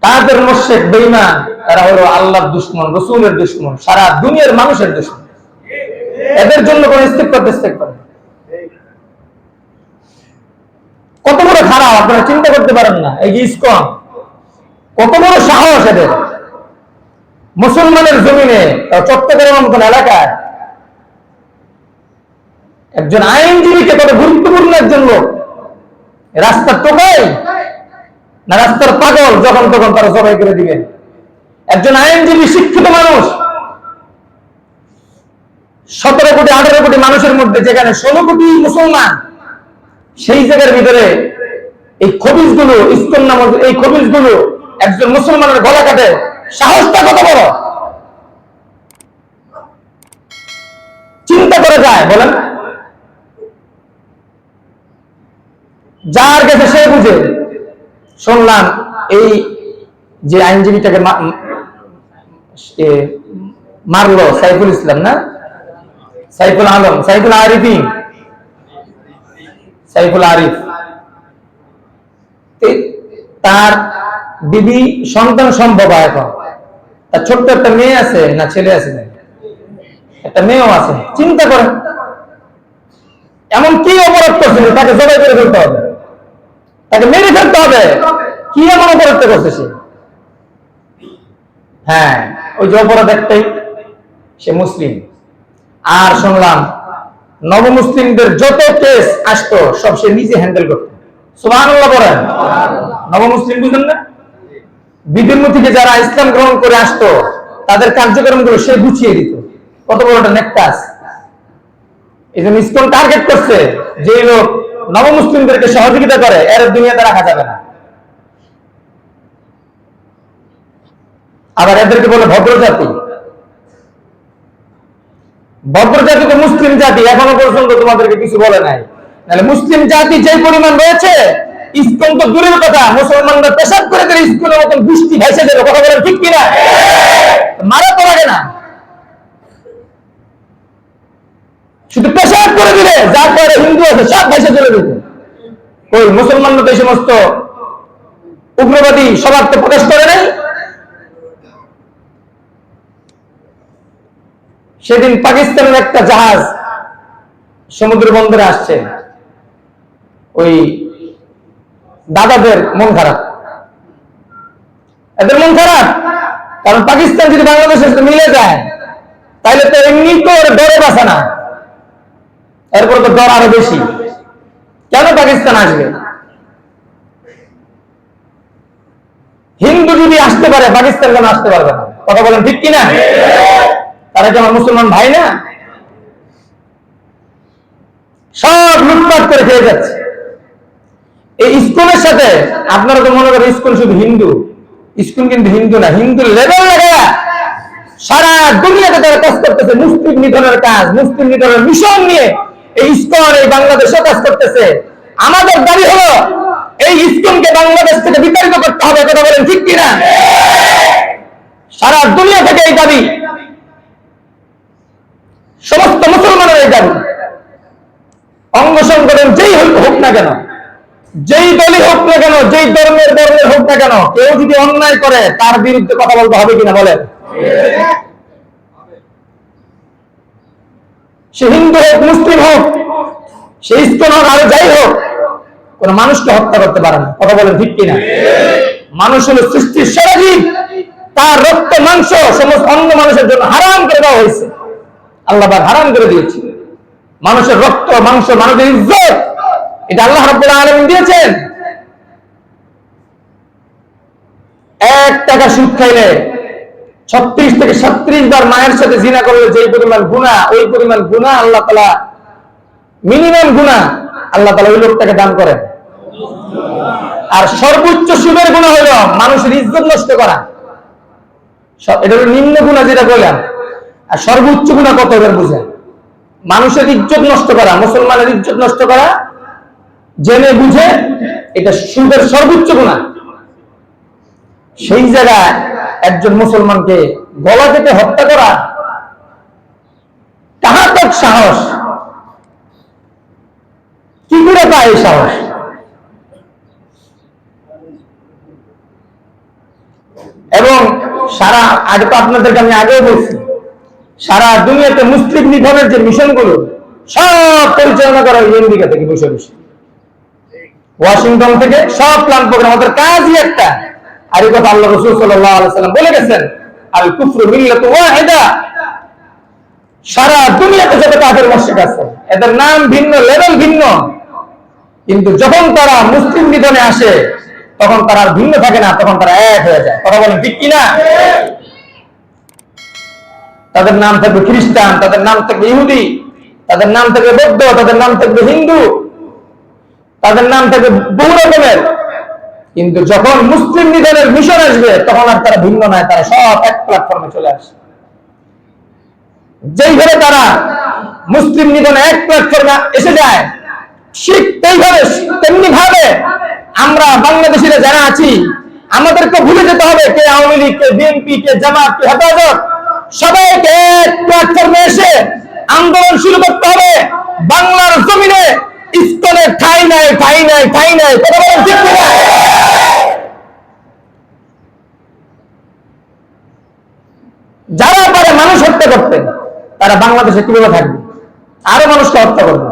তাদের মুশরিক বেঈমান, তারা হলো আল্লাহর দুশমন, রাসূলের দুশমন, সারা দুনিয়ার মানুষের দুশমন। এদের জন্য কোন ইস্তেগফার কত বড় খারাপ আপনারা চিন্তা করতে পারেন না। এই যে ইসকন, কত বড় সাহস এদের, মুসলমানের জমিনে, চট্টগ্রামের মতন এলাকায় একজন আইনজীবীকে কত গুরুত্বপূর্ণ একজন লোক, রাস্তার টোকাই না রাস্তার পাগল, যখন তখন তারা জবাই করে দিবেন। একজন আইনজীবী শিক্ষিত মানুষ, 17 কোটি 18 কোটি মানুষের মধ্যে যেখানে 16 কোটি মুসলমান, সেই জায়গার ভিতরে এই খবিজগুলো, ইসকন নামক এই খবিজগুলো একজন মুসলমানের গলা কাটে, সাহসটা কত বড় চিন্তা করা যায় বলেন? যার কাছে সে বুঝে। শুনলাম এই যে আইনজীবীটাকে মারলো সাইফুল ইসলাম, না সাইফুল আলম, সাইফুল আরিফি, সাইফুল আরিফ, তার বিবি সন্তান সম্ভব এখন, তার ছোট্ট একটা মেয়ে আছে, না ছেলে আছে, না একটা মেয়েও আছে। চিন্তা করেন এমন কি অপরাধ করছিল তাকে জবাই করে ফেলতে হবে, তাকে মেরে ফেলতে হবে? কি এমন অপরাধ করছে সে? হ্যাঁ, ওই যে অপরাধ একটাই, সে মুসলিম। আর শুনলাম নবমুসলিমদের যত কেস আসতো সব সে নিজে হ্যান্ডেল করত। সুবহানাল্লাহ বলেন। নবমুসলিম বুঝলেন না? বিভিন্ন থেকে যারা ইসলাম গ্রহণ করে আসতো তাদের কার্যক্রমগুলো সে গুছিয়ে দিত। কত বড় একটা নেককাজ! এই জন্য ইসকন টার্গেট করছে, যে লোক নবমুসলিমদেরকে সহযোগিতা করে এর দুনিয়াতে রাখা যাবে না। আবার এদেরকে বলে ভদ্র জাতি। ভদ্র জাতি তো মুসলিম জাতি, এখনো পর্যন্ত তোমাদেরকে কিছু বলে নাই। তাহলে মুসলিম জাতি যে পরিমাণ রয়েছে, ইসকন তো দূরের কথা, মুসলমানরা পেশাব করে দিলে ইসকনের মতন বৃষ্টি ভাইসে দেবে। কথা বলেন ঠিক কিনা? মারা তো লাগে না, শুধু পেশাব করে দিলে যার পরে হিন্দু আছে সব ভাইসে চলে যেত। ওই মুসলমানরা তো এই সমস্ত উগ্রবাদী সবার তো প্রকাশ করে নাই। সেদিন পাকিস্তানের একটা জাহাজ সমুদ্র বন্দরে আসছে, ওই দাদাদের মন খারাপ, এদের মন খারাপ, কারণ পাকিস্তান যদি বাংলাদেশের সাথে মিলে যায় তাহলে তো এমনি তো ডরে বাঁচে না, এরপর তো ডর আরো বেশি। কেন পাকিস্তান আসবে? হিন্দু যদি আসতে পারে পাকিস্তান কেন আসতে পারবে না? কথা বলেন ঠিক কিনা? তারা কি আমার মুসলমান ভাই না? সব লুটপাট করে খেয়ে যাচ্ছে। এই ইসকনের সাথে আপনারা তো মনে করেন ইসকন শুধু হিন্দু, ইসকন কিন্তু হিন্দু না, হিন্দু লেভেল লাগা সারা দুনিয়াতে তারা কাজ করতেছে, মুসলিম নিধনের কাজ, মুসলিম নিধনের মিশন নিয়ে এই ইসকন এই বাংলাদেশে কাজ করতেছে। আমাদের দাবি হলো এই ইসকনকে বাংলাদেশ থেকে বিতাড়িত করতে হবে। কথা বলেন ঠিক কিনা? সারা দুনিয়া থেকে এই দাবি, সমস্ত মুসলমানের এই দাবি। অঙ্গ সংগঠন যেই হোক না কেন, যেই দলই হোক না কেন, যেই ধর্মের হোক না কেন, কেউ যদি অন্যায় করে তার বিরুদ্ধে কথা বলতে হবে কিনা বলেন? সে হিন্দু হোক, মুসলিম হোক, সে ইসকন হোক, আরো যাই হোক, কোন মানুষকে হত্যা করতে পারে না। কথা বলেন ঠিক কিনা? মানুষ হলো সৃষ্টির সেরা জীব, তার রক্ত মাংস সমস্ত অন্য মানুষের জন্য হারাম করে দেওয়া হয়েছে। আল্লাহ পাক হারাম করে দিয়েছে। মানুষের রক্ত মাংস, মানুষের ইজ্জত, এটা আল্লাহ রাব্বুল আলামিন দিয়েছেন। 1 টাকা সুদ খাইলে 36 থেকে 37 বার মায়ের সাথে জিনা করলে যে পরিমাণ গুনাহ, ওই পরিমাণ গুনাহ আল্লাহ তাআলা, মিনিমাম গুনাহ আল্লাহ তাআলা ওই লোকটাকে দান করেন। আর সর্বোচ্চ সুদের গুনাহ হলো মানুষের ইজ্জত নষ্ট করা। এটা হলো নিম্ন গুনাহ যেটা বললাম। আর সর্বোচ্চ গুনাহ কত এবার বুঝেন? মানুষের ইজ্জত নষ্ট করা, মুসলমানের ইজ্জত নষ্ট করা জেনে বুঝে, এটা সুদের সর্বোচ্চ গুনাহ। সেই জায়গায় একজন মুসলমানকে গলা কেটে হত্যা করা, কাহার তক সাহস? কি করে পায় এই সাহস? সারা, আগে তো আপনাদেরকে আমি আগেও বলছি, সারা দুনিয়াতে মুসলিম নিধনের যে মিশনগুলো সব পরিচালনা করা হয় আমেরিকা থেকে বসে বসে, ওয়াশিংটন থেকে সব প্ল্যান প্রোগ্রাম। ওদের কাজই একটা। আর এই কথা আল্লাহ রাসূল সাল্লাল্লাহু আলাইহি ওয়াসাল্লাম বলে গেছেন, আল কুফরু মিল্লাতু ওয়াহিদা। সারা দুনিয়াতে যত কাফের মুশরিক আছে এদের নাম ভিন্ন, লেভেল ভিন্ন, কিন্তু যখন তারা মুসলিম নিধনে আসে তখন তারা আর ভিন্ন থাকে না, তখন তারা এক হয়ে যায়। কথা বলেন ঠিক কিনা? তাদের নাম থাকবে খ্রিস্টান, তাদের নাম থাকবে ইহুদি, তাদের নাম থাকবে বৌদ্ধ, তাদের নাম থাকবে হিন্দু, তাদের নাম থাকবে বহু রকমের, কিন্তু যখন মুসলিম নিধনের মিশন আসবে তখন আর তারা ভিন্ন নয়, তারা সব এক প্ল্যাটফর্মে চলে আসে। যেইভাবে তারা মুসলিম নিধনে এক প্ল্যাটফর্মে এসে যায়, ঠিক তেমনি ভাবে আমরা বাংলাদেশিরা যারা আছি আমাদেরকে ভুলে যেতে হবে কে আওয়ামী লীগ, কে বিএনপি, কে জামাত, কে হেফাজত, সবাইকে এক প্ল্যাটফর্মে এসে আন্দোলন শুরু করতে হবে। বাংলার জমিনে ইসকনের ঠাঁই নাই, ঠাঁই নাই, ঠাঁই নাই। কথা বলেন ঠিক কিনা? যারা পারে মানুষ হত্যা করতে তারা বাংলাদেশে কিভাবে থাকবে? আরো মানুষকে হত্যা করবে,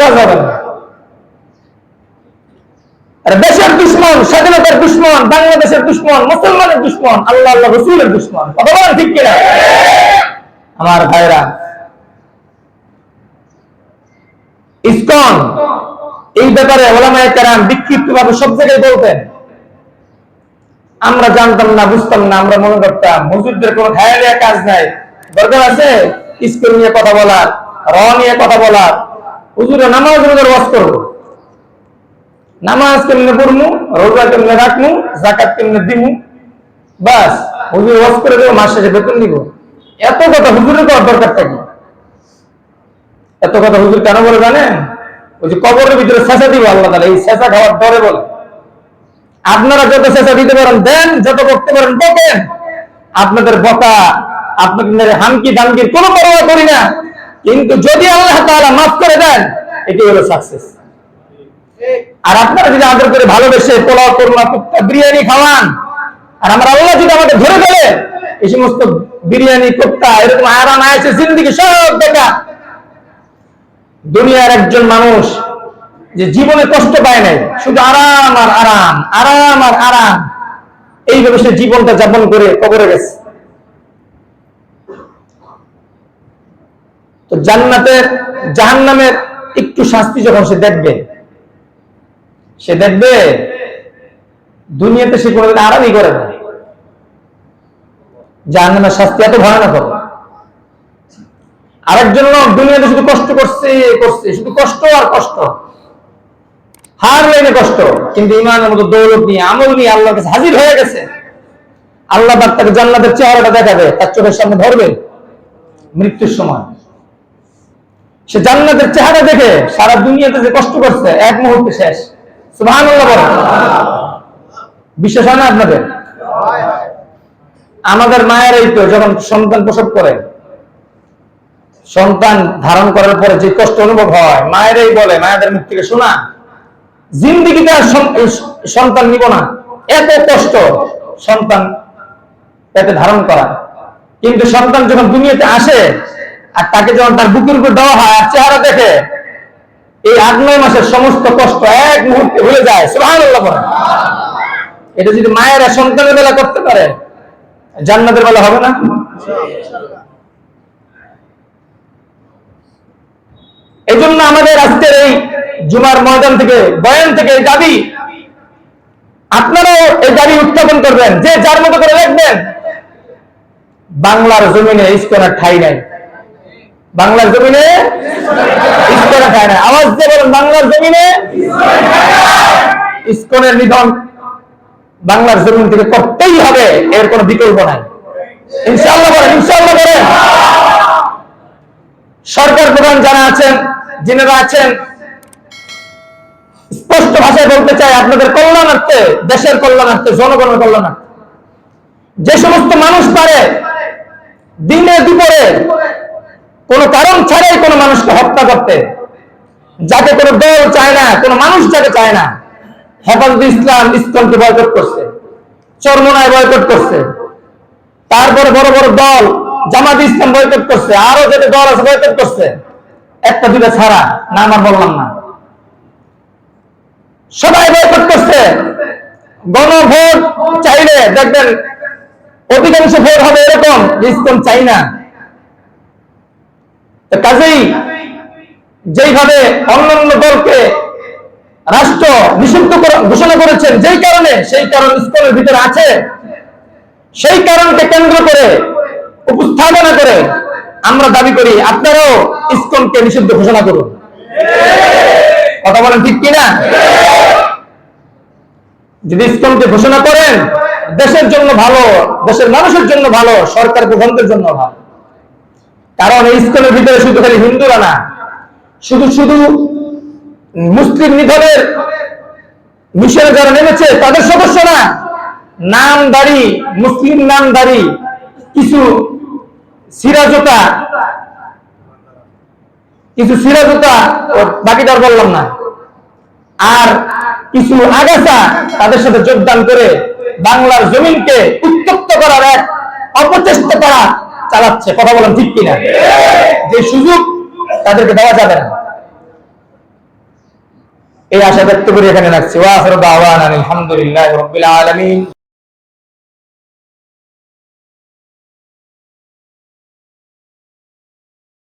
কাজ হবে না। দেশের দুশ্মন, স্বাধীনতার দুশ্মন, বাংলাদেশের দুশ্মন, মুসলমানের দুশ্মন, আল্লাহ আল্লাহ রাসূলের দুশ্মন। কথা বলেন ঠিক কিনা? আমার ভাইরা, ইসকন এই ব্যাপারে ওলামায়ে কেরাম বিক্ষিপ্তভাবে সব জায়গায় বলতেন। আমরা জানতাম না, বুঝতাম না, আমরা মনে করতাম হুজুরদের কোনো খেয়ালিয়া কাজ নাই, দরকার আছে ইসকন নিয়ে কথা বলার, র নিয়ে কথা বলার। হুজুরে নামাজ রোজার ওয়াজ করবো, নামাজ কেমনে পড়মু, রোজা কেমনে রাখমু, যাকাত কেমনে দিমু, বাস হুজুর ওয়াজ করে দেবো, মাস শেষে বেতন নিব। এত কথা হুজুরের করার দরকারটা কি? এত কথা হুজুর কেন বলে জানেন? ওই যে কবরের ভিতরে ছেঁচা দিব আল্লাহ তাআলা, এই ছেঁচা খাওয়ার ডরে বলে। আপনারা যত ছেঁচা দিতে পারেন দেন, যত বকতে পারেন বকেন। আপনাদের বকা, আপনাদের হামকি দামকির কোনো পরোয়া করি না, কিন্তু যদি আল্লাহ তাআলা মাফ করে দেন এটি হলো সাকসেস। আর আপনারা যদি আদর করে ভালোবেসে পোলাও, কোরমা, কুপ্তা, বিরিয়ানি খাওয়ান, আর আমরা আল্লাহ যদি আমাদের ধরে ফেলে এই সমস্ত বিরিয়ানি, কুপ্তা, এরকম আরাম আয়েছে জিন্দেগি সব দেখা। দুনিয়ার একজন মানুষ যে জীবনে কষ্ট পায় নাই, শুধু আরাম আর আরাম, আরাম আর আরাম, এইভাবে সে জীবনটা যাপন করে কবরে গেছে। তো জান্নাতের জাহান্নামের একটু শাস্তি যখন সে দেখবে, দুনিয়াতে সে কোনোদিন আরামই করে না। জাহান্নামের শাস্তি এত ভয়ানক হবে। আরেকজন লোক দুনিয়াতে শুধু কষ্ট করছে, শুধু কষ্ট আর কষ্ট, হার লাইনে কষ্ট, কিন্তু ইমানের মতো দৌলত নিয়ে, আমল নিয়ে আল্লাহর কাছে হাজির হয়ে গেছে। আল্লাহ পাক তাকে জান্নাতের চেহারাটা দেখাবে, তার চোখের সামনে ধরবে মৃত্যুর সময়। সে জান্নাতের চেহারা দেখে সারা দুনিয়াতে যে কষ্ট করছে এক মুহূর্তে শেষ। সুবহানাল্লাহ বলেন। বিশ্বাস হয় না আপনাদের? আমাদের মায়েরাই তো যখন সন্তান প্রসব করে, সন্তান ধারণ করার পরে যে কষ্ট অনুভব হয়, মায়েরাই বলে, মায়েদের মুখ থেকে শোনা, জিন্দেগিতে আর সন্তান নিব না, এত কষ্ট সন্তান পেটে ধারণ করা। কিন্তু সন্তান যখন দুনিয়াতে আসে আর তাকে যখন তার বুকের উপর দেওয়া হয় আর চেহারা দেখে, এই 8-9 মাসের সমস্ত কষ্ট এক মুহূর্তে ভুলে যায়। সুবহানাল্লাহ বলেন। এটা যদি মায়েরা সন্তানের বেলা করতে পারে, জান্নাতের বেলা হবে না? এই জন্য আমাদের আজকের এই জুমার ময়দান থেকে, বয়ান থেকে এই দাবি, আপনারাও এই দাবি উত্থাপন করবেন, যে যার মতো করে লিখবেন, বাংলার জমিনে ইসকনের ঠাঁই নাই। বাংলার জমিনে ইসকনের ঠাঁই নাই। আওয়াজ দিয়ে বলেন, বাংলার জমিনে ইসকনের নিধন বাংলার জমিন থেকে করতেই হবে, এর কোনো বিকল্প নাই। ইনশাআল্লাহ বলেন, ইনশাআল্লাহ বলেন। সরকার প্রধান যারা আছেন, যিনারা আছেন, স্পষ্ট ভাষায় বলতে চাই, আপনাদের কল্যাণার্থে, দেশের কল্যাণার্থে, জনগণের কল্যাণার্থে যে সমস্ত মানুষ পারে দিনে দুপুরে কোন কারণ ছাড়াই কোন মানুষকে হত্যা করতে, যাকে কোনো দল চায় না, কোন মানুষ যাকে চায় না, হেফাজতে ইসলাম ইসকনকে বয়কট করছে, চরমোনায় বয়কট করছে, তারপরে বড় বড় দল জামাত ইসলাম বয়কট করছে, আরো যেটা দল আছে বয়কট করছে, একটা দুটা ছাড়া, নাম আর বললাম না, সবাই বয়কট করছে। গণভোট চাইলে দেখবেন অধিকাংশ ভোট হবে এরকম, ইসকন চাই না। কাজেই যেইভাবে অন্যান্য দলকে রাষ্ট্র নিষিদ্ধ ঘোষণা করেছেন, যেই কারণে সেই কারণ ইসকনের ভিতরে আছে, সেই কারণকে কেন্দ্র করে উপস্থাপনা করে আমরা দাবি করি আপনারাও ইসকনকে নিষিদ্ধ ঘোষণা করুন। কথা বলেন ঠিক কিনা? যদি ইসকনকে ঘোষণা করেন, দেশের জন্য ভালো, দেশের মানুষের জন্য ভালো, সরকার প্রধানদের জন্য ভালো। কারণ এই ইসকনের ভিতরে শুধু খালি হিন্দুরা না, শুধু শুধু মুসলিম নিধনের মিশনে যারা নেমেছে তাদের সদস্য না, নামধারী মুসলিম নামধারী কিছু সিরাজতা, বাকিটার বললাম না, আর কিছু আগাছা তাদের সাথে যোগদান করে বাংলার জমিনকে উত্তপ্ত করার এক অপচেষ্টা তারা চালাচ্ছে। কথা বলেন ঠিক কিনা? যে সুযোগ তাদেরকে দেওয়া যাবে না, এই আশা ব্যক্ত করে এখানে রাখছি। ওয়া আখিরু দাওয়ানা আলহামদুলিল্লাহি রাব্বিল আলামিন।